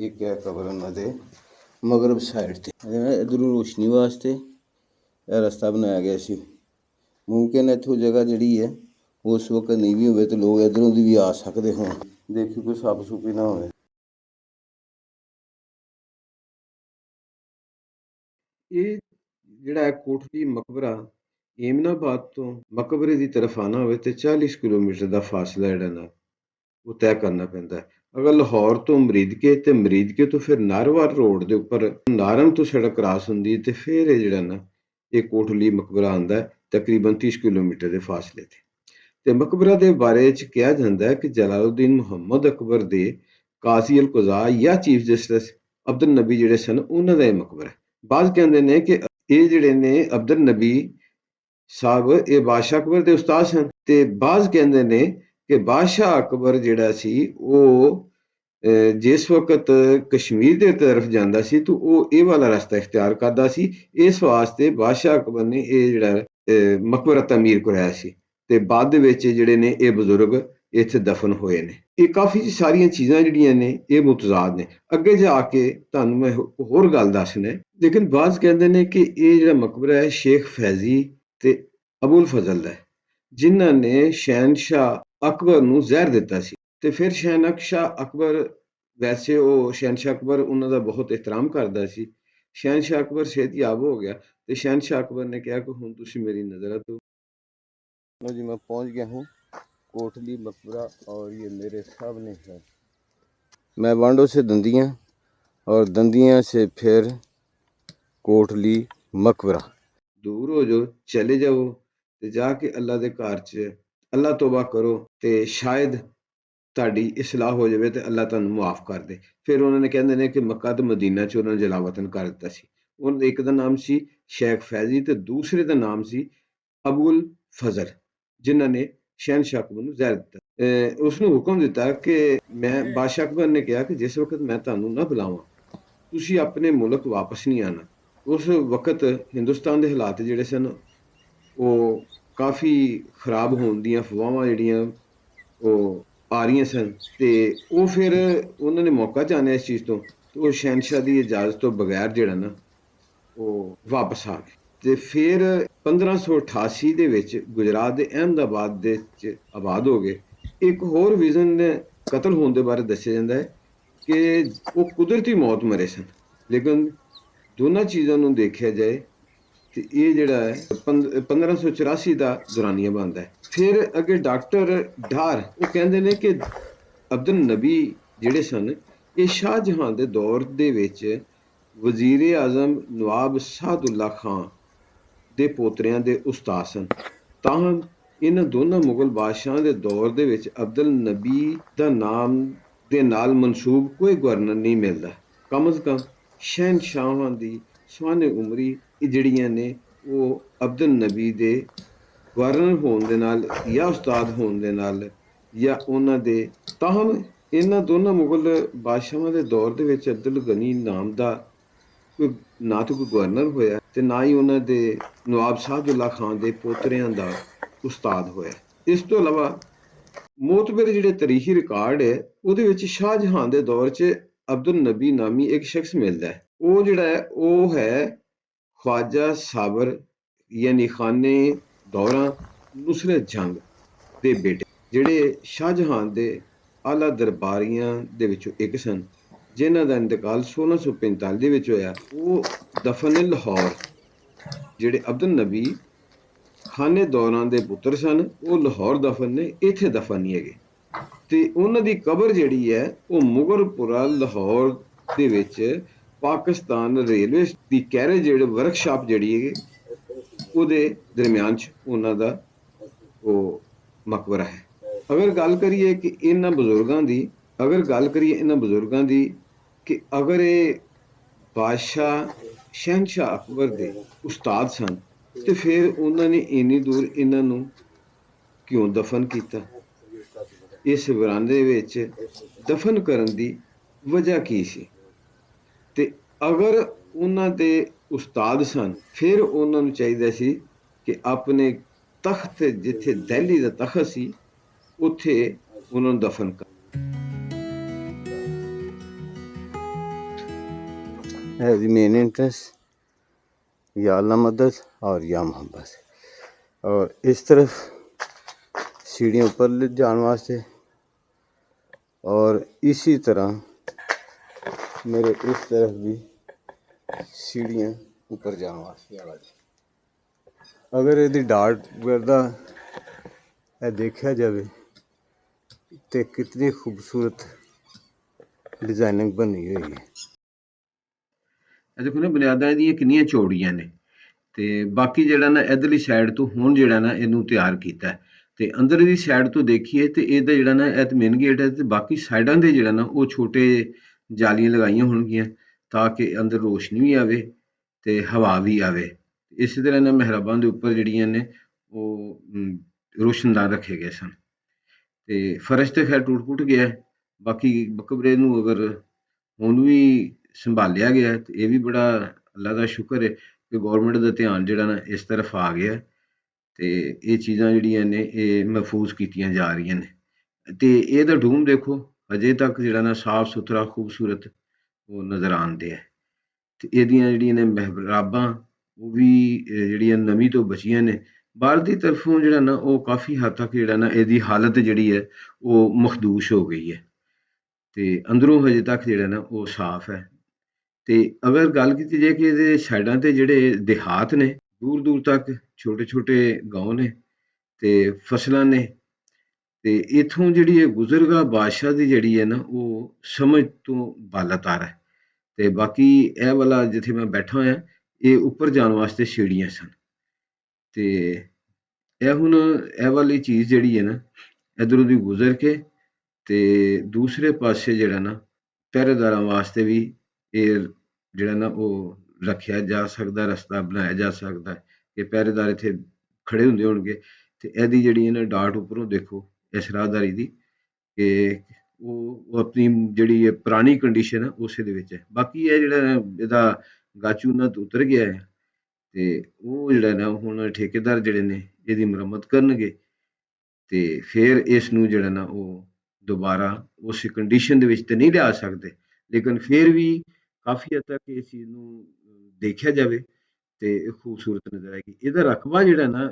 एक है कबर उन्होंने मगरब साइड ते इधरों रोशनी वास्ते रस्ता बनाया गया सी। मुमकिन है इत्थों जगह जिहड़ी है उस वक्त नहीं भी होवे तो लोग इधरों दी भी आ सकते होण। देखियो कोई सप सुपी ना होवे। ਇਹ ਜਿਹੜਾ ਹੈ ਕੋਟਲੀ ਮਕਬਰਾ ਏਮਨਾਬਾਦ ਤੋਂ ਮਕਬਰੇ ਦੀ ਤਰਫ ਆਣਾ ਹੋਵੇ ਤੇ 40 ਕਿਲੋਮੀਟਰ ਦਾ ਫਾਸਲਾ ਜਿਹੜਾ ਨਾ ਉਹ ਤੈਅ ਕਰਨਾ ਪੈਂਦਾ ਹੈ। ਅਗਰ ਲਾਹੌਰ ਤੋਂ ਮਰੀਦਕੇ ਤੇ ਮਰੀਦਕੇ ਤੋਂ ਫਿਰ ਨਾਰਵਾਰ ਰੋਡ ਦੇ ਉੱਪਰ ਨਾਰੰਗ ਤੋਂ ਸੜਕ ਕ੍ਰਾਸ ਹੁੰਦੀ ਤੇ ਫਿਰ ਇਹ ਜਿਹੜਾ ਨਾ ਇਹ ਕੋਟਲੀ ਮਕਬਰਾ ਆਉਂਦਾ ਹੈ ਤਕਰੀਬਨ 30 ਕਿਲੋਮੀਟਰ ਦੇ ਫਾਸਲੇ ਤੇ ਮਕਬਰਾ ਦੇ ਬਾਰੇ ਚ ਕਿਹਾ ਜਾਂਦਾ ਹੈ ਕਿ ਜਲਾਲੁਦੀਨ ਮੁਹੰਮਦ ਅਕਬਰ ਦੇ ਕਾਜ਼ੀ ਅਲ ਕੁਜ਼ਾ ਜਾਂ ਚੀਫ ਜਸਟਿਸ ਅਬਦੁਲ ਨਬੀ ਜਿਹੜੇ ਸਨ ਉਹਨਾਂ ਦਾ ਇਹ ਮਕਬਰਾ ਹੈ। ਬਾਜ਼ ਕਹਿੰਦੇ ਨੇ ਕਿ ਇਹ ਜਿਹੜੇ ਨੇ ਅਬਦੁਲ ਨਬੀ ਸਾਹਿਬ ਇਹ ਬਾਦਸ਼ਾਹ ਅਕਬਰ ਦੇ ਉਸਤਾਦ ਸਨ ਤੇ ਬਾਜ਼ ਕਹਿੰਦੇ ਨੇ ਕਿ ਬਾਦਸ਼ਾਹ ਅਕਬਰ ਜਿਹੜਾ ਸੀ ਉਹ ਜਿਸ ਵਕਤ ਕਸ਼ਮੀਰ ਦੇ ਤਰਫ ਜਾਂਦਾ ਸੀ ਤਾਂ ਉਹ ਇਹ ਵਾਲਾ ਰਸਤਾ ਇਖਤਿਆਰ ਕਰਦਾ ਸੀ। ਇਸ ਵਾਸਤੇ ਬਾਦਸ਼ਾਹ ਅਕਬਰ ਨੇ ਇਹ ਜਿਹੜਾ ਮਕਬਰਾ ਤਾਮੀਰ ਕਰਾਇਆ ਸੀ ਤੇ ਬਾਅਦ ਦੇ ਵਿੱਚ ਜਿਹੜੇ ਨੇ ਇਹ ਬਜ਼ੁਰਗ ਇੱਥੇ ਦਫਨ ਹੋਏ ਨੇ। ਇਹ ਕਾਫੀ ਸਾਰੀਆਂ ਚੀਜ਼ਾਂ ਜਿਹੜੀਆਂ ਨੇ ਇਹ ਮੁਤਜ਼ਾਦ ਨੇ। ਅੱਗੇ ਜਾ ਕੇ ਤੁਹਾਨੂੰ ਮੈਂ ਹੋਰ ਗੱਲ ਦੱਸਣਾ ਲੇਕਿਨ ਬਾਜ਼ ਕਹਿੰਦੇ ਨੇ ਕਿ ਇਹ ਜਿਹੜਾ ਮਕਬਰਾ ਹੈ ਸ਼ੇਖ ਫੈਜ਼ੀ ਤੇ ਅਬੁਲ ਫਜ਼ਲ ਦਾ ਹੈ ਜਿਨ੍ਹਾਂ ਨੇ ਸ਼ਹਿਨशाह ਅਕਬਰ ਨੂੰ ਜ਼ਹਿਰ ਦਿੱਤਾ ਸੀ ਤੇ ਫਿਰ ਸ਼ਹਿਨशाह ਅਕਬਰ ਵੈਸੇ ਉਹ ਸ਼ਹਿਨशाह ਅਕਬਰ ਉਹਨਾਂ ਦਾ ਬਹੁਤ ਇhtਰਾਮ ਕਰਦਾ ਸੀ। ਸ਼ਹਿਨशाह ਅਕਬਰ ਸਿਹਤਯਾਬ ਹੋ ਗਿਆ ਤੇ शहनशाह अकबर ने कहा कि हुण तुसीं मेरी नज़र दो। लो जी मैं पहुंच गया हूँ कोटली मकबरा और ये मेरे सामने है। मैं बांडो से दंदियाँ और दंदियाँ से फिर कोटली मकबरा। दूर हो जो चले जाओ ते जाके अल्लाह दे घर च अल्लाह तौबा करो ते शायद ਤੁਹਾਡੀ ਇਸਲਾਹ ਹੋ ਜਾਵੇ ਤੇ ਅੱਲਾਹ ਤੁਹਾਨੂੰ ਮੁਆਫ ਕਰ ਦੇ। ਫਿਰ ਉਹਨਾਂ ਨੇ ਕਹਿੰਦੇ ਨੇ ਕਿ ਮੱਕਾ ਤੇ ਮਦੀਨਾ ਚ ਉਹਨਾਂ ਨੇ ਜਲਾਵਤਨ ਕਰ ਦਿੱਤਾ ਸੀ। ਉਹਨਾਂ ਦੇ ਇੱਕ ਦਾ ਨਾਮ ਸੀ ਸ਼ੇਖ ਫੈਜ਼ੀ ਤੇ ਦੂਸਰੇ ਦਾ ਨਾਮ ਸੀ ਅਬੁਲ ਫਜ਼ਲ ਜਿਨ੍ਹਾਂ ਨੇ ਸ਼ਹਿਨशाह ਅਕਬਰ ਨੂੰ ਜ਼ਹਿਰ ਦਿੱਤਾ। ਉਸ ਨੂੰ ਹੁਕਮ ਦਿੱਤਾ ਕਿ ਮੈਂ ਬਾਦਸ਼ਾਹ ਅਕਬਰ ਨੇ ਕਿਹਾ ਕਿ ਜਿਸ ਵਕਤ ਮੈਂ ਤੁਹਾਨੂੰ ਨਾ ਬੁਲਾਵਾਂ ਤੁਸੀਂ ਆਪਣੇ ਮੁਲਕ ਵਾਪਸ ਨਹੀਂ ਆਣਾ। ਉਸ ਵਕਤ ਹਿੰਦੁਸਤਾਨ ਦੇ ਹਾਲਾਤ ਜਿਹੜੇ ਸਨ ਉਹ ਕਾਫੀ ਖਰਾਬ ਹੋਣ ਦੀਆਂ ਅਫਵਾਹਾਂ ਜਿਹੜੀਆਂ ਉਹ ਆ ਰਹੀਆਂ ਸਨ ਤੇ ਉਹ ਫਿਰ ਉਹਨਾਂ ਨੇ ਮੌਕਾ ਚਾਹਿਆ ਇਸ ਚੀਜ਼ ਤੋਂ ਤੇ ਉਹ ਸ਼ਹਿਨशाह ਦੀ ਇਜਾਜ਼ਤ ਤੋਂ ਬਗੈਰ ਜਿਹੜਾ ਨਾ ਉਹ ਵਾਪਸ ਆ ਗਏ ਤੇ ਫਿਰ 1588 ਦੇ ਵਿੱਚ ਗੁਜਰਾਤ ਦੇ ਅਹਿਮਦਾਬਾਦ ਦੇ ਵਿੱਚ ਆਬਾਦ ਹੋ ਗਏ। ਇੱਕ ਹੋਰ ਵਿਜ਼ਨ ਕਤਲ ਹੋਣ ਦੇ ਬਾਰੇ ਦੱਸਿਆ ਜਾਂਦਾ ਹੈ ਕਿ ਉਹ ਕੁਦਰਤੀ ਮੌਤ ਮਰੇ ਸਨ ਲੇਕਿਨ ਦੋਨਾਂ ਚੀਜ਼ਾਂ ਨੂੰ ਦੇਖਿਆ ਜਾਏ ਤੇ ਇਹ ਜਿਹੜਾ ਹੈ 1584 ਦਾ ਦੁਰਾਨੀਆ ਬਣਦਾ ਹੈ। ਫਿਰ ਅੱਗੇ ਡਾਕਟਰ ਡਾਰ ਉਹ ਕਹਿੰਦੇ ਨੇ ਕਿ ਅਬਦੁਲ ਨਬੀ ਜਿਹੜੇ ਸਨ ਇਹ ਸ਼ਾਹਜਹਾਂ ਦੇ ਦੌਰ ਦੇ ਵਿੱਚ ਵਜ਼ੀਰ ਆਜ਼ਮ ਨਵਾਬ ਸਾਦੁੱਲਾ ਖਾਨ ਦੇ ਪੋਤਰਿਆਂ ਦੇ ਉਸਤਾਦ ਸਨ। ਤਾਹਮ ਇਹਨਾਂ ਦੋਨਾਂ ਮੁਗਲ ਬਾਦਸ਼ਾਹਾਂ ਦੇ ਦੌਰ ਦੇ ਵਿੱਚ ਅਬਦੁਲ ਨਬੀ ਦਾ ਨਾਮ ਦੇ ਨਾਲ ਮਨਸੂਬ ਕੋਈ ਗਵਰਨਰ ਨਹੀਂ ਮਿਲਦਾ। ਕਮ ਅਜ਼ ਕਮ ਸ਼ਹਿਨशाਹਾਂ ਦੀ ਸਵਾਨੇ ਉਮਰੀ ਜਿਹੜੀਆਂ ਨੇ ਉਹ ਅਬਦੁਲ ਨਬੀ ਦੇ ਗਵਰਨਰ ਹੋਣ ਦੇ ਨਾਲ ਜਾਂ ਉਸਤਾਦ ਹੋਣ ਦੇ ਨਾਲ ਜਾਂ ਉਹਨਾਂ ਦੇ ਤਾਹਮ ਇਹਨਾਂ ਦੋਨਾਂ ਮੁਗਲ ਬਾਦਸ਼ਾਹਾਂ ਦੇ ਦੌਰ ਦੇ ਵਿੱਚ ਅਬਦੁਲ ਗਨੀ ਨਾਮ ਦਾ ਕੋਈ ਨਾ ਤਾਂ ਕੋਈ ਗਵਰਨਰ ਹੋਇਆ ਤੇ ਨਾ ਹੀ ਉਹਨਾਂ ਦੇ ਨਵਾਬ ਸਾਦੁੱਲਾ ਖਾਨ ਦੇ ਪੋਤਰਿਆਂ ਦਾ ਉਸਤਾਦ ਹੋਇਆ। ਇਸ ਤੋਂ ਇਲਾਵਾ ਮੋਤਬਰ ਜਿਹੜੇ ਤਾਰੀਖੀ ਰਿਕਾਰਡ ਹੈ ਉਹਦੇ ਵਿੱਚ ਸ਼ਾਹਜਹਾਂ ਦੇ ਦੌਰ 'ਚ ਅਬਦੁਲ ਨਬੀ ਨਾਮੀ ਇੱਕ ਸ਼ਖਸ ਮਿਲਦਾ ਹੈ। ਉਹ ਜਿਹੜਾ ਹੈ ਉਹ ਹੈ ख्वाजा साबर यानी खाने दौरा नुसरत जंग ਦੇ ਬੇਟੇ ਜਿਹੜੇ ਸ਼ਾਹਜਹਾਂ ਦੇ ਆਲਾ ਦਰਬਾਰੀਆਂ ਦੇ ਵਿੱਚੋਂ ਇੱਕ ਸਨ ਜਿਨ੍ਹਾਂ ਦਾ ਇੰਤਕਾਲ 1645 ਦੇ ਵਿੱਚ ਹੋਇਆ। ਉਹ ਦਫਨ ਲਾਹੌਰ ਜਿਹੜੇ ਅਬਦੁਲ ਨਬੀ ਖਾਨੇ ਦੌਰਾਂ ਦੇ ਪੁੱਤਰ ਸਨ ਉਹ ਲਾਹੌਰ ਦਫਨ ਨੇ ਇੱਥੇ ਦਫਨ ਨਹੀਂ ਹੈਗੇ ਤੇ ਉਹਨਾਂ ਦੀ ਕਬਰ ਜਿਹੜੀ ਹੈ ਉਹ ਮੁਗਲਪੁਰਾ ਲਾਹੌਰ ਦੇ ਵਿੱਚ ਪਾਕਿਸਤਾਨ ਰੇਲਵੇ ਦੀ ਕੈਰੇਜ ਜਿਹੜੇ ਵਰਕਸ਼ਾਪ ਜਿਹੜੀ ਹੈਗੀ ਉਹਦੇ ਦਰਮਿਆਨ 'ਚ ਉਹਨਾਂ ਦਾ ਉਹ ਮਕਬਰਾ ਹੈ। ਅਗਰ ਗੱਲ ਕਰੀਏ ਕਿ ਇਹਨਾਂ ਬਜ਼ੁਰਗਾਂ ਦੀ ਕਿ ਅਗਰ ਇਹ ਬਾਦਸ਼ਾਹ ਸ਼ਹਿਨशाह ਅਕਬਰ ਦੇ ਉਸਤਾਦ ਸਨ ਤੇ ਫਿਰ ਉਹਨਾਂ ਨੇ ਇੰਨੀ ਦੂਰ ਇਹਨਾਂ ਨੂੰ ਕਿਉਂ ਦਫਨ ਕੀਤਾ? ਇਸ ਵਰਾਂਦੇ ਵਿੱਚ ਦਫਨ ਕਰਨ ਦੀ ਵਜ੍ਹਾ ਕੀ ਸੀ? ਤੇ ਅਗਰ ਉਹਨਾਂ ਦੇ ਉਸਤਾਦ ਸਨ ਫਿਰ ਉਹਨਾਂ ਨੂੰ ਚਾਹੀਦਾ ਸੀ ਕਿ ਆਪਣੇ ਤਖਤ ਜਿੱਥੇ ਦਿੱਲੀ ਦਾ ਤਖਤ ਸੀ ਉੱਥੇ ਉਹਨਾਂ ਨੂੰ ਦਫਨ ਕਰ। है दी मेन एंट्रेंस, या अल्लाह मदद और या मोहब्बत। और इस तरफ सीढ़ियाँ ऊपर ले जाने वास्ते, और इसी तरह मेरे इस तरफ भी सीढ़ियाँ ऊपर जाने वास्ते। अगर यदि डार्ट वगैरह देखा जाए तो कितनी खूबसूरत डिजाइनिंग बनी हुई है। देखो ना बुनियादाਂ ਦੀਆਂ ਕਿੰਨੀਆਂ ਚੌੜੀਆਂ ਨੇ ਤੇ ਬਾਕੀ ਜਿਹੜਾ ਨਾ ਇਧਰਲੀ ਸਾਈਡ ਤੋਂ ਹੁਣ ਜਿਹੜਾ ਨਾ ਇਹਨੂੰ ਤਿਆਰ ਕੀਤਾ ਤੇ ਅੰਦਰਲੀ ਸਾਈਡ ਤੋਂ ਦੇਖੀਏ ਤੇ ਇਹਦਾ ਜਿਹੜਾ ਨਾ ਇਹ ਮੇਨ ਗੇਟ ਹੈ ਤੇ ਬਾਕੀ ਸਾਈਡਾਂ ਦੇ ਜਿਹੜਾ ਨਾ ਉਹ ਛੋਟੇ ਜਾਲੀਆਂ ਲਗਾਈਆਂ ਹੋਣਗੀਆਂ ਤਾਂ ਕਿ ਅੰਦਰ ਰੋਸ਼ਨੀ ਵੀ ਆਵੇ ਤੇ ਹਵਾ ਵੀ ਆਵੇ। ਇਸੇ ਤਰ੍ਹਾਂ ਇਹਨਾਂ ਮਿਹਰਾਬਾਂ ਦੇ ਉੱਪਰ ਜਿਹੜੀਆਂ ਨੇ ਉਹ ਰੋਸ਼ਨਦਾਨ ਰੱਖੇ ਗਏ ਸਨ ਤੇ ਫਰਸ਼ ਤੇ ਖੈਰ ਟੁੱਟ ਫੁੱਟ ਗਿਆ। ਬਾਕੀ ਮਕਬਰੇ ਨੂੰ ਅਗਰ ਹੁਣ ਵੀ ਸੰਭਾਲਿਆ ਗਿਆ ਤੇ ਇਹ ਵੀ ਬੜਾ ਅੱਲਾ ਦਾ ਸ਼ੁਕਰ ਹੈ ਕਿ ਗੌਰਮੈਂਟ ਦਾ ਧਿਆਨ ਜਿਹੜਾ ਨਾ ਇਸ ਤਰਫ ਆ ਗਿਆ ਤੇ ਇਹ ਚੀਜ਼ਾਂ ਜਿਹੜੀਆਂ ਨੇ ਇਹ ਮਹਿਫੂਜ਼ ਕੀਤੀਆਂ ਜਾ ਰਹੀਆਂ ਨੇ ਤੇ ਇਹਦਾ ਡੂਮ ਦੇਖੋ ਅਜੇ ਤੱਕ ਜਿਹੜਾ ਨਾ ਸਾਫ ਸੁਥਰਾ ਖੂਬਸੂਰਤ ਉਹ ਨਜ਼ਰ ਆਉਂਦੇ ਹੈ ਤੇ ਇਹਦੀਆਂ ਜਿਹੜੀਆਂ ਨੇ ਮਹਿਰਾਬਾਂ ਉਹ ਵੀ ਜਿਹੜੀਆਂ ਨਵੀਂ ਤੋਂ ਬਚੀਆਂ ਨੇ। ਬਾਹਰ ਦੀ ਤਰਫੋਂ ਜਿਹੜਾ ਨਾ ਉਹ ਕਾਫੀ ਹੱਦ ਤੱਕ ਜਿਹੜਾ ਨਾ ਇਹਦੀ ਹਾਲਤ ਜਿਹੜੀ ਹੈ ਉਹ ਮਖਦੂਸ਼ ਹੋ ਗਈ ਹੈ ਤੇ ਅੰਦਰੋਂ ਹਜੇ ਤੱਕ ਜਿਹੜਾ ਨਾ ਉਹ ਸਾਫ਼ ਹੈ। ਤੇ ਅਗਰ ਗੱਲ ਕੀਤੀ ਜਾਏ ਕਿ ਇਹਦੇ ਸਾਈਡਾਂ ਤੇ ਜਿਹੜੇ ਦਿਹਾਤ ਨੇ ਦੂਰ ਦੂਰ ਤੱਕ ਛੋਟੇ ਛੋਟੇ ਗਾਉਂ ਨੇ ਤੇ ਫਸਲਾਂ ਨੇ ਤੇ ਇਥੋਂ ਜਿਹੜੀ ਇਹ ਗੁਜ਼ਰਗਾ ਬਾਦਸ਼ਾਹ ਦੀ ਜਿਹੜੀ ਹੈ ਨਾ ਉਹ ਸਮਝ ਤੋਂ ਬਾਲਾਤਾਰ ਹੈ ਤੇ ਬਾਕੀ ਇਹ ਵਾਲਾ ਜਿੱਥੇ ਮੈਂ ਬੈਠਾ ਹੋਇਆ ਇਹ ਉੱਪਰ ਜਾਣ ਵਾਸਤੇ ਸੀੜੀਆਂ ਸਨ ਤੇ ਇਹ ਹੁਣ ਇਹ ਵਾਲੀ ਚੀਜ਼ ਜਿਹੜੀ ਹੈ ਨਾ ਇਧਰੋਂ ਦੀ ਗੁਜ਼ਰ ਕੇ ਤੇ ਦੂਸਰੇ ਪਾਸੇ ਜਿਹੜਾ ਨਾ ਪਹਿਰੇਦਾਰਾਂ ਵਾਸਤੇ ਵੀ ਇਹ ਜਿਹੜਾ ਨਾ ਉਹ ਰੱਖਿਆ ਜਾ ਸਕਦਾ, ਰਸਤਾ ਬਣਾਇਆ ਜਾ ਸਕਦਾ ਕਿ ਪਹਿਰੇਦਾਰ ਇੱਥੇ ਖੜੇ ਹੁੰਦੇ ਹੋਣਗੇ ਤੇ ਇਹਦੀ ਜਿਹੜੀ ਇਹਨਾਂ ਡਾਟ ਉੱਪਰੋਂ ਦੇਖੋ ਇਸ ਰਾਹਦਾਰੀ ਦੀ ਕਿ ਉਹ ਆਪਣੀ ਜਿਹੜੀ ਪੁਰਾਣੀ ਕੰਡੀਸ਼ਨ ਹੈ ਉਸੇ ਦੇ ਵਿੱਚ ਹੈ। ਬਾਕੀ ਇਹ ਜਿਹੜਾ ਇਹਦਾ ਗਾਚੂ ਉਹਨਾਂ ਤੋਂ ਉਤਰ ਗਿਆ ਹੈ ਤੇ ਉਹ ਜਿਹੜਾ ਨਾ ਹੁਣ ਠੇਕੇਦਾਰ ਜਿਹੜੇ ਨੇ ਇਹਦੀ ਮੁਰੰਮਤ ਕਰਨਗੇ ਤੇ ਫਿਰ ਇਸ ਨੂੰ ਜਿਹੜਾ ਨਾ ਉਹ ਦੁਬਾਰਾ ਉਸ ਕੰਡੀਸ਼ਨ ਦੇ ਵਿੱਚ ਤੇ ਨਹੀਂ ਲਿਆ ਸਕਦੇ ਲੇਕਿਨ ਫਿਰ ਵੀ ਕਾਫੀ ਹੱਦ ਤੱਕ ਇਸ ਚੀਜ਼ ਨੂੰ ਦੇਖਿਆ ਜਾਵੇ ਤੇ ਇਹ ਖੂਬਸੂਰਤ ਨਜ਼ਰ ਆਏਗੀ। ਇਹਦਾ ਰਕਬਾ ਜਿਹੜਾ ਨਾ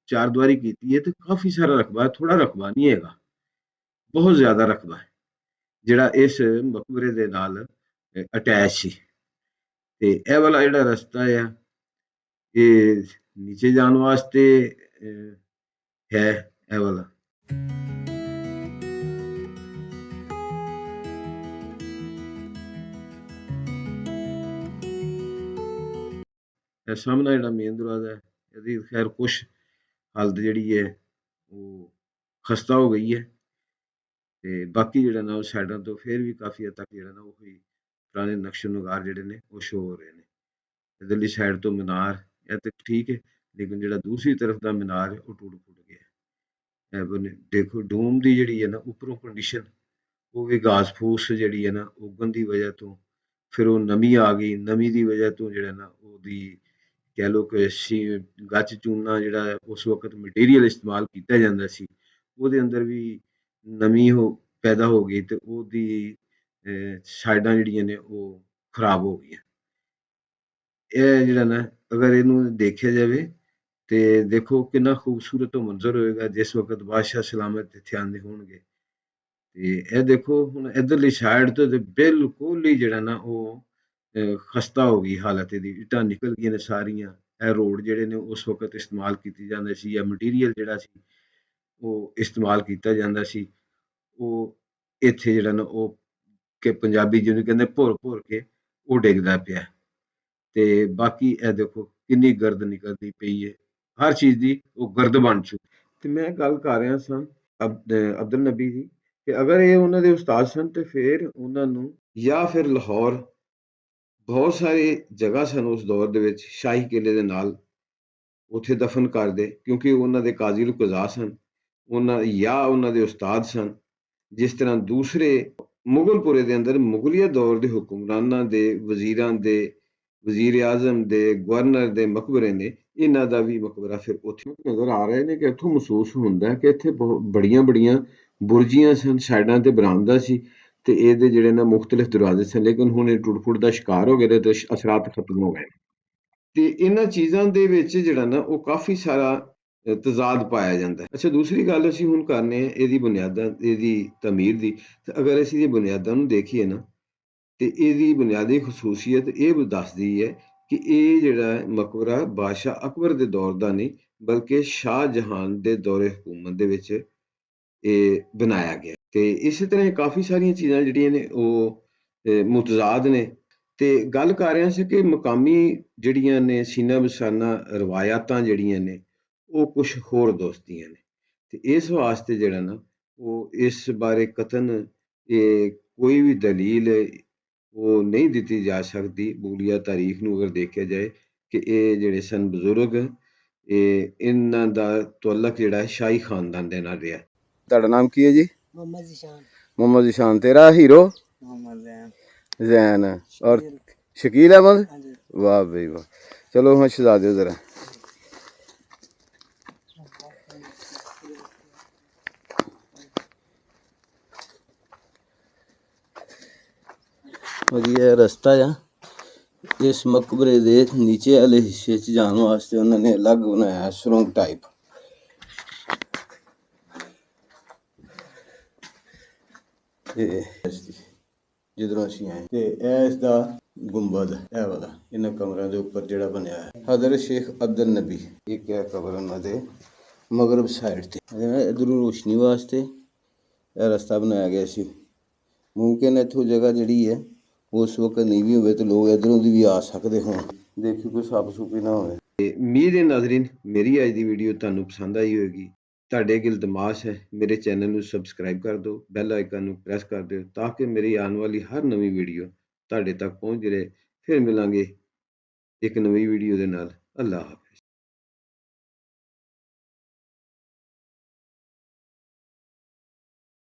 ਚਾਰ ਦੀਵਾਰੀ ਕੀਤੀ ਹੈ ਤੇ ਕਾਫੀ ਸਾਰਾ ਰਕਬਾ, ਥੋੜਾ ਰਕਬਾ ਨਹੀਂ ਹੈਗਾ, ਬਹੁਤ ਜ਼ਿਆਦਾ ਰਕਬਾ ਹੈ ਜਿਹੜਾ ਇਸ ਮਕਬਰੇ ਦੇ ਨਾਲ ਅਟੈਚ ਸੀ ਤੇ ਇਹ ਵਾਲਾ ਜਿਹੜਾ ਰਸਤਾ ਆ ਇਹ ਨੀਚੇ ਜਾਣ ਵਾਸਤੇ ਹੈ ਇਹ ਵਾਲਾ। ਇਹ ਸਾਹਮਣਾ ਜਿਹੜਾ ਮੇਨ ਦਰਵਾਜ਼ਾ ਹੈ ਇਹਦੀ ਖੈਰ ਕੁਛ ਹਾਲਤ ਜਿਹੜੀ ਹੈ ਉਹ ਖਸਤਾ ਹੋ ਗਈ ਹੈ ਤੇ ਬਾਕੀ ਜਿਹੜਾ ਨਾ ਉਹ ਸਾਈਡਾਂ ਤੋਂ ਫਿਰ ਵੀ ਕਾਫੀ ਹੱਦ ਤੱਕ ਜਿਹੜਾ ਨਾ ਉਹ ਪੁਰਾਣੇ ਨਕਸ਼ੋ ਨੁਗਾਰ ਜਿਹੜੇ ਨੇ ਉਹ ਸ਼ੋ ਹੋ ਰਹੇ ਨੇ। ਇਧਰਲੀ ਸਾਈਡ ਤੋਂ ਮੀਨਾਰ ਇਹ ਤੇ ਠੀਕ ਹੈ ਲੇਕਿਨ ਜਿਹੜਾ ਦੂਸਰੀ ਤਰਫ ਦਾ ਮੀਨਾਰ ਹੈ ਉਹ ਟੁੱਟ ਫੁੱਟ ਗਿਆ। ਇਹ ਦੇਖੋ ਡੂਮ ਦੀ ਜਿਹੜੀ ਹੈ ਨਾ ਉੱਪਰੋਂ ਕੰਡੀਸ਼ਨ ਉਹ ਵੀ ਘਾਸ ਫੂਸ ਜਿਹੜੀ ਹੈ ਨਾ ਉਗਣ ਦੀ ਵਜ੍ਹਾ ਤੋਂ ਫਿਰ ਉਹ ਨਮੀ ਆ ਗਈ, ਨਮੀ ਦੀ ਵਜ੍ਹਾ ਤੋਂ ਜਿਹੜਾ ਨਾ ਉਹਦੀ ਕਹਿ ਲਓ ਕਿ ਗੱਚ ਚੂਨਾ ਜਿਹੜਾ ਉਸ ਵਕਤ ਮਟੀਰੀਅਲ ਇਸਤੇਮਾਲ ਕੀਤਾ ਜਾਂਦਾ ਸੀ ਉਹਦੇ ਅੰਦਰ ਵੀ ਨਮੀ ਪੈਦਾ ਹੋ ਗਈ ਤੇ ਉਹਦੀ ਸਾਈਡਾਂ ਜਿਹੜੀਆਂ ਨੇ ਉਹ ਖਰਾਬ ਹੋ ਗਈਆਂ। ਇਹ ਜਿਹੜਾ ਨਾ ਅਗਰ ਇਹਨੂੰ ਦੇਖਿਆ ਜਾਵੇ ਤੇ ਦੇਖੋ ਕਿੰਨਾ ਖੂਬਸੂਰਤ ਮੰਜ਼ਰ ਹੋਏਗਾ ਜਿਸ ਵਕਤ ਬਾਦਸ਼ਾਹ ਸਲਾਮਤ ਇੱਥੇ ਆਉਂਦੇ ਹੋਣਗੇ ਤੇ ਇਹ ਦੇਖੋ ਹੁਣ ਇਧਰਲੀ ਸਾਈਡ ਤੋਂ ਤੇ ਬਿਲਕੁਲ ਹੀ ਜਿਹੜਾ ਨਾ ਉਹ ਖਸਤਾ ਹੋ ਗਈ ਹਾਲਤ ਇਹਦੀ, ਇੱਟਾਂ ਨਿਕਲ ਗਈਆਂ ਨੇ ਸਾਰੀਆਂ। ਇਹ ਰੋਡ ਜਿਹੜੇ ਨੇ ਉਸ ਵਕਤ ਇਸਤੇਮਾਲ ਕੀਤੇ ਜਾਂਦੇ ਸੀ ਜਾਂ ਮਟੀਰੀਅਲ ਜਿਹੜਾ ਸੀ ਉਹ ਇਸਤੇਮਾਲ ਕੀਤਾ ਜਾਂਦਾ ਸੀ ਉਹ ਇੱਥੇ ਜਿਹੜਾ ਨਾ ਉਹ ਕਿ ਪੰਜਾਬੀ ਜਿਹਨੂੰ ਕਹਿੰਦੇ ਭੁਰ ਭੁਰ ਕੇ ਉਹ ਡਿੱਗਦਾ ਪਿਆ ਤੇ ਬਾਕੀ ਇਹ ਦੇਖੋ ਕਿੰਨੀ ਗਰਦ ਨਿਕਲਦੀ ਪਈ ਹੈ, ਹਰ ਚੀਜ਼ ਦੀ ਉਹ ਗਰਦ ਬਣ ਚੁੱਕੀ। ਤੇ ਮੈਂ ਗੱਲ ਕਰ ਰਿਹਾ ਸਾਂ ਅਬਦੁਲ ਨਬੀ ਦੀ ਕਿ ਅਗਰ ਇਹ ਉਹਨਾਂ ਦੇ ਉਸਤਾਦ ਸਨ ਤੇ ਫਿਰ ਉਹਨਾਂ ਨੂੰ ਜਾਂ ਫਿਰ ਲਾਹੌਰ ਬਹੁਤ ਸਾਰੀ ਜਗ੍ਹਾ ਸਨ ਉਸ ਦੌਰ ਦੇ ਵਿੱਚ ਸ਼ਾਹੀ ਕਿਲੇ ਦੇ ਨਾਲ ਉੱਥੇ ਦਫਨ ਕਰਦੇ ਕਿਉਂਕਿ ਉਹਨਾਂ ਦੇ ਕਾਜ਼ੀ ਕਜ਼ਾ ਸਨ ਉਹਨਾਂ ਜਾਂ ਉਹਨਾਂ ਦੇ ਉਸਤਾਦ ਸਨ। ਜਿਸ ਤਰ੍ਹਾਂ ਦੂਸਰੇ ਮੁਗਲਪੁਰੇ ਦੇ ਅੰਦਰ ਮੁਗਲੀਆ ਦੌਰ ਦੇ ਹੁਕਮਰਾਨਾਂ ਦੇ ਵਜ਼ੀਰਾਂ ਦੇ ਵਜ਼ੀਰ ਆਜ਼ਮ ਦੇ ਗਵਰਨਰ ਦੇ ਮਕਬਰੇ ਨੇ ਇਹਨਾਂ ਦਾ ਵੀ ਮਕਬਰਾ ਫਿਰ ਉੱਥੇ ਨਜ਼ਰ ਆ ਰਹੇ ਨੇ ਕਿ ਇੱਥੋਂ ਮਹਿਸੂਸ ਹੁੰਦਾ ਕਿ ਇੱਥੇ ਬਹੁਤ ਬੜੀਆਂ ਬੜੀਆਂ ਬੁਰਜੀਆਂ ਸਨ, ਸਾਈਡਾਂ ਤੇ ਬਰਾਮਦਾ ਸੀ ਤੇ ਇਹਦੇ ਜਿਹੜੇ ਨਾ ਮੁਖਤਲਿਫ ਦਰਵਾਜ਼ੇ ਸਨ, ਲੇਕਿਨ ਹੁਣ ਇਹ ਟੁੱਟ-ਫੁੱਟ ਦਾ ਸ਼ਿਕਾਰ ਹੋ ਗਏ ਤੇ ਅਸਰਾਤ ਖਤਮ ਹੋ ਗਏ। ਤੇ ਇਹਨਾਂ ਚੀਜ਼ਾਂ ਦੇ ਵਿੱਚ ਜਿਹੜਾ ਨਾ ਉਹ ਕਾਫੀ ਸਾਰਾ ਤਜ਼ਾਦ ਪਾਇਆ ਜਾਂਦਾ ਹੈ। ਅੱਛਾ, ਦੂਸਰੀ ਗੱਲ ਅਸੀਂ ਹੁਣ ਕਰਨੇ ਆ ਇਹਦੀ ਬੁਨਿਆਦਾਂ, ਇਹਦੀ ਤਮੀਰ ਦੀ। ਤੇ ਅਗਰ ਅਸੀਂ ਇਹ ਬੁਨਿਆਦਾਂ ਨੂੰ ਦੇਖੀਏ ਨਾ, ਤੇ ਇਹਦੀ ਬੁਨਿਆਦੀ ਖਸੂਸੀਅਤ ਇਹ ਦੱਸਦੀ ਹੈ ਕਿ ਇਹ ਜਿਹੜਾ ਮਕਬਰਾ ਬਾਦਸ਼ਾਹ ਅਕਬਰ ਦੇ ਦੌਰ ਦਾ ਨਹੀਂ, ਬਲਕਿ ਸ਼ਾਹਜਹਾਨ ਦੇ ਦੌਰੇ ਹਕੂਮਤ ਦੇ ਵਿੱਚ ਇਹ ਬਣਾਇਆ ਗਿਆ। ਤੇ ਇਸੇ ਤਰ੍ਹਾਂ ਕਾਫੀ ਸਾਰੀਆਂ ਚੀਜ਼ਾਂ ਜਿਹੜੀਆਂ ਨੇ ਉਹ ਮੁਤਜ਼ਾਦ ਨੇ। ਤੇ ਗੱਲ ਕਰ ਰਿਹਾ ਸੀ ਕਿ ਮਕਾਮੀ ਜਿਹੜੀਆਂ ਨੇ ਸੀਨਾ ਬਸਾਨਾ ਰਵਾਇਤਾਂ ਜਿਹੜੀਆਂ ਨੇ ਉਹ ਕੁਛ ਹੋਰ ਦੋਸਤੀਆਂ ਨੇ। ਤੇ ਇਸ ਵਾਸਤੇ ਜਿਹੜਾ ਨਾ ਉਹ ਇਸ ਬਾਰੇ ਕਤਨ ਇਹ ਕੋਈ ਵੀ ਦਲੀਲ ਉਹ ਨਹੀਂ ਦਿੱਤੀ ਜਾ ਸਕਦੀ ਬੂਲੀਆ ਤਾਰੀਖ ਨੂੰ ਅਗਰ ਦੇਖਿਆ ਜਾਏ ਕਿ ਇਹ ਜਿਹੜੇ ਸਨ ਬਜ਼ੁਰਗ, ਇਹ ਇਹਨਾਂ ਦਾ ਤੁਅੱਲਕ ਜਿਹੜਾ ਸ਼ਾਹੀ ਖਾਨਦਾਨ ਦੇ ਨਾਲ ਰਿਹਾ। ਤੁਹਾਡਾ ਨਾਮ ਕੀ ਹੈ ਜੀ? मोहम्मद ज़ीशान। मोहम्मद ईशान। तेरा हीरो? मोहम्मद ज़ैन। जैन। और शकील अहमद? हाँ जी। वाह भाई वाह। चलो हम शहजादे ज़रा। और ये रस्ता आ इस मकबरे दे नीचे वाले हिस्से च जाने वास्ते उन्होंने अलग बनाया सुरंग टाइप। जिधरों ਅਸੀਂ ਆਏ ਤੇ ਇਹ ਇਸ ਦਾ ਗੁੰਬਦ ਇਹ ਵਾਲਾ ਇਹਨਾਂ ਕਮਰਿਆਂ ਦੇ ਉੱਪਰ ਜਿਹੜਾ ਬਣਿਆ ਹੈ ਹਜ਼ਰਤ ਸ਼ੇਖ ਅਬਦੁਲ ਨਬੀ, ਇੱਕ ਹੈ ਕਬਰ ਉਹਨਾਂ ਦੇ ਮਗਰਬ ਸਾਈਡ ਤੇ। ਇਧਰੋਂ ਰੋਸ਼ਨੀ ਵਾਸਤੇ ਇਹ ਰਸਤਾ ਬਣਾਇਆ ਗਿਆ ਸੀ। ਮੁਮਕਿਨ ਹੈ ਇੱਥੋਂ ਜਗ੍ਹਾ ਜਿਹੜੀ ਹੈ ਉਸ ਵਕਤ ਨਹੀਂ ਵੀ ਹੋਵੇ ਤੇ ਲੋਕ ਇਧਰੋਂ ਦੀ ਵੀ ਆ ਸਕਦੇ ਹੋਣ। ਦੇਖੀ ਕੋਈ ਸੱਪ ਸੁਪੀ ਨਾ ਹੋਵੇ। ਤੇ ਉਮੀਦ ਹੈ ਨਾਜ਼ਰੀਨ ਮੇਰੀ ਅੱਜ ਦੀ ਵੀਡੀਓ ਤੁਹਾਨੂੰ ਪਸੰਦ ਆਈ ਹੋਵੇਗੀ। ਤੁਹਾਡੇ ਅੱਗੇ ਇਲਤਮਾਸ ਹੈ ਮੇਰੇ ਚੈਨਲ ਨੂੰ ਸਬਸਕ੍ਰਾਈਬ ਕਰ ਦਿਓ, ਬੈਲ ਆਈਕਨ ਨੂੰ ਪ੍ਰੈਸ ਕਰ ਦਿਓ ਤਾਂ ਕਿ ਮੇਰੀ ਆਉਣ ਵਾਲੀ ਹਰ ਨਵੀਂ ਵੀਡੀਓ ਤੁਹਾਡੇ ਤੱਕ ਪਹੁੰਚ ਜਾਵੇ। ਫਿਰ ਮਿਲਾਂਗੇ ਇੱਕ ਨਵੀਂ ਵੀਡੀਓ ਦੇ ਨਾਲ। ਅੱਲਾਹ ਹਾਫਿਜ਼।